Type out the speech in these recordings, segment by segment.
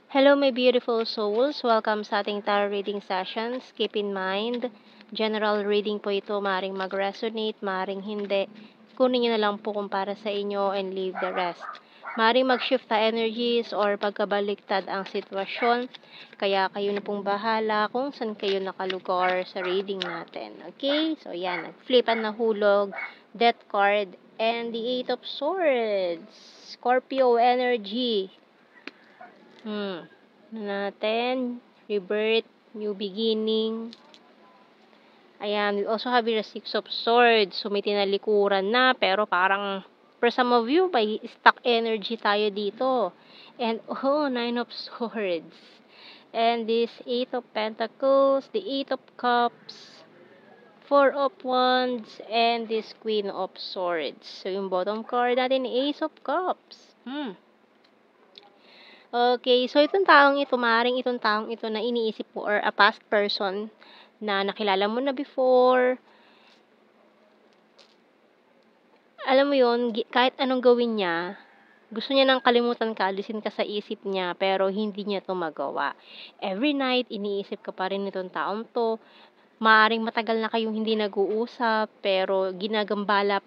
Hello, my beautiful souls. Welcome sa ating tarot reading sessions. Keep in mind, general reading po ito. Maring mag-resonate, maring hindi. Kunin nyo na lang po kung para sa inyo and leave the rest. Maring mag-shift na energies or pagkabaliktad ang sitwasyon. Kaya kayo na pong bahala kung saan kayo nakalugar sa reading natin. Okay? So, yan. Nag-flip and nahulog. Death card and the Eight of Swords. Scorpio energy. Natin, rebirth, new beginning. Ayan, we also have here a Six of Swords. So, may tinalikuran na, pero parang, for some of you, may stuck energy tayo dito. And, Nine of Swords. And this Eight of Pentacles, the Eight of Cups, Four of Wands, and this Queen of Swords. So, yung bottom card natin, Ace of Cups. Okay, so itong taong ito, maaaring itong taong ito na iniisip mo or a past person na nakilala mo na before. Alam mo yun, kahit anong gawin niya, gusto niya nang kalimutan ka, alisin ka sa isip niya, pero hindi niya to magawa. Every night, iniisip ka pa rin nitong taong to. Maaaring matagal na kayong hindi nag-uusap, pero ginagambala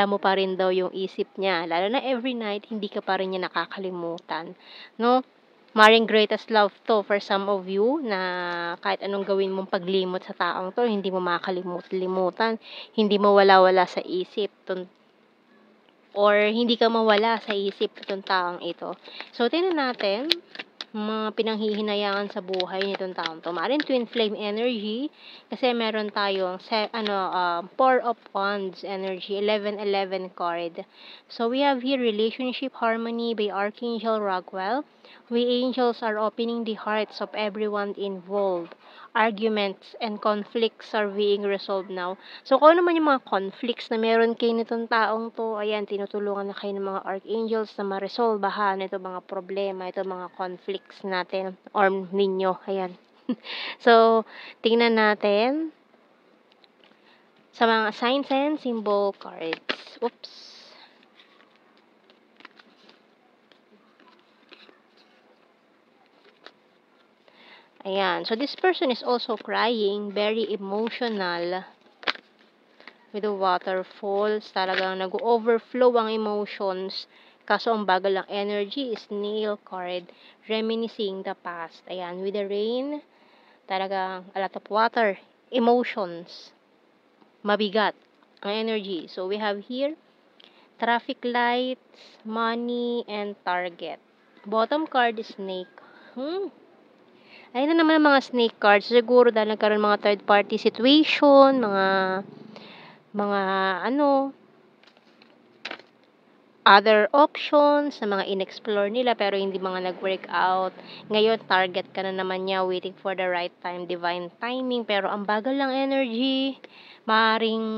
mo pa rin daw yung isip niya. Lalo na every night, hindi ka pa rin niya nakakalimutan. No? Maring greatest love to for some of you na kahit anong gawin mong paglimot sa taong to, hindi mo makakalimutan, hindi mo wala-wala sa isip or hindi ka mawala sa isip itong taong ito. So, tingnan natin mga pinanghihinayangan sa buhay nitong taong to. Maaaring twin flame energy kasi meron tayong Four of Wands energy, 11-11 card. So we have here relationship harmony by Archangel Rockwell. We angels are opening the hearts of everyone involved. Arguments and conflicts are being resolved now. So, kung ano naman yung mga conflicts na meron kayo nitong taong to, ayan, tinutulungan na kayo ng mga archangels na ma-resolbahan ito mga problema, ito mga conflicts natin or ninyo, ayan. So, tingnan natin sa mga signs and symbol cards. Oops. Ayan. So, this person is also crying, very emotional. With the waterfalls, talagang nag-overflow ang emotions. Kaso, ang bagal ng energy is nail card, reminiscing the past. Ayan. With the rain, talagang a lot of water, emotions, mabigat ang energy. So, we have here, traffic lights, money, and target. Bottom card is snake. Ayun na naman ang mga snake cards. Siguro dahil nagkaroon mga third party situation, mga other options na mga inexplore nila pero hindi mga nag-work out. Ngayon, target ka na naman niya, waiting for the right time, divine timing, pero ang bagal lang energy. Maaaring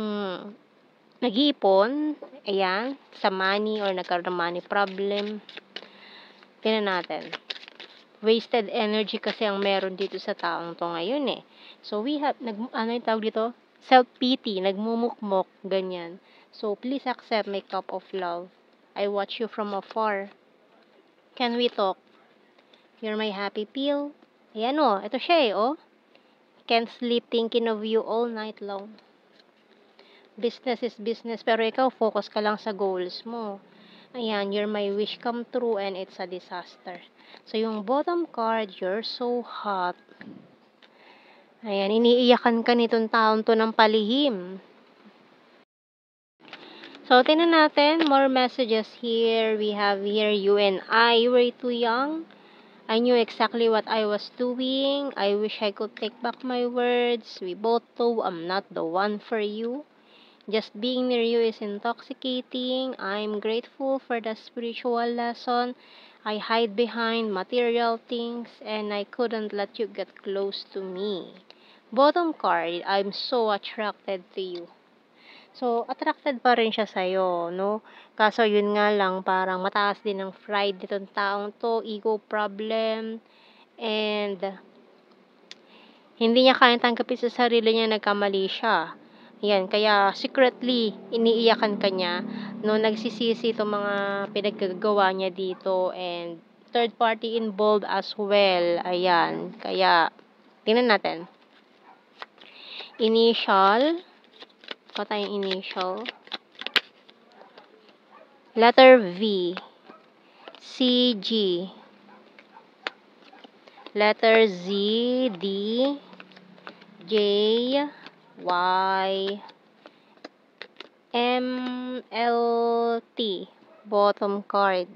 nag-iipon, ayan, sa money or nagkaroon ng money problem. Tingnan natin. Wasted energy kasi ang meron dito sa taong to ngayon eh. So, we have, ano yung tawag dito? Self-pity, nagmumukmok, ganyan. So, please accept my cup of love. I watch you from afar. Can we talk? You're my happy pill. Ayan o, ito siya eh, oh. Can't sleep thinking of you all night long. Business is business, pero ikaw, focus ka lang sa goals mo. Ayan, you're my wish come true and it's a disaster. So, yung bottom card, you're so hot. Ayan, iniiyakan ka nitong taon to ng palihim. So, tingnan natin, more messages here. We have here, you and I, you were too young. I knew exactly what I was doing. I wish I could take back my words. We both know I'm not the one for you. Just being near you is intoxicating. I'm grateful for the spiritual lesson. I hide behind material things and I couldn't let you get close to me. Bottom card, I'm so attracted to you. So, attracted pa rin siya sa'yo, no? Kaso, yun nga lang, parang mataas din ang pride nitong taong to, ego problem, and hindi niya kayang tanggapin sa sarili niya nagkamali siya. Yan, kaya secretly, iniiyakan ka niya, no? Nagsisisi itong mga pinaggagawa niya dito, and third party involved as well. Ayan. Kaya, tingnan natin. Initial. Ito tayong initial. Letter V. CG. Letter Z. D. J. Y. M. L. T. Bottom card.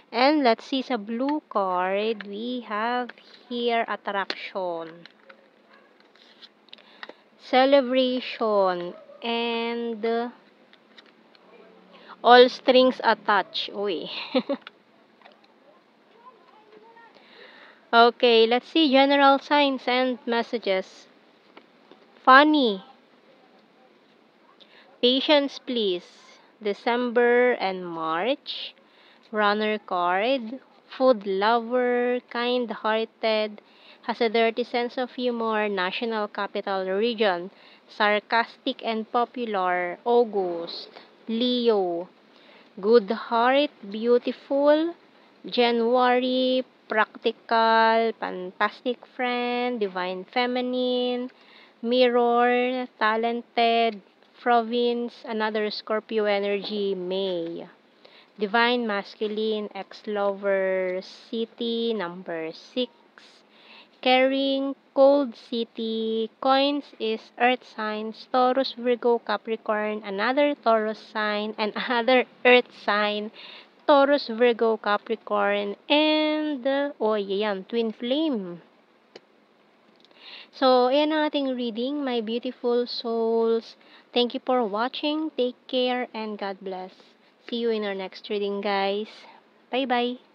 And let's see sa blue card, we have here attraction, celebration, and all strings attached. Uy. Okay, let's see general signs and messages. Funny. Patience, please. December and March. Runner card. Food lover, kind-hearted, has a dirty sense of humor, national capital region, sarcastic and popular, August. Leo, good heart, beautiful, January, practical, fantastic friend, divine feminine, mirror, talented, province, another Scorpio energy, May. Divine Masculine, Ex-Lover, City, number 6. Caring, Cold City, Coins is Earth signs, Taurus, Virgo, Capricorn, another Taurus sign, and another Earth sign, Taurus, Virgo, Capricorn, and, yan, Twin Flame. So, ayan ang ating reading, my beautiful souls. Thank you for watching. Take care and God bless. See you in our next reading, guys. Bye-bye.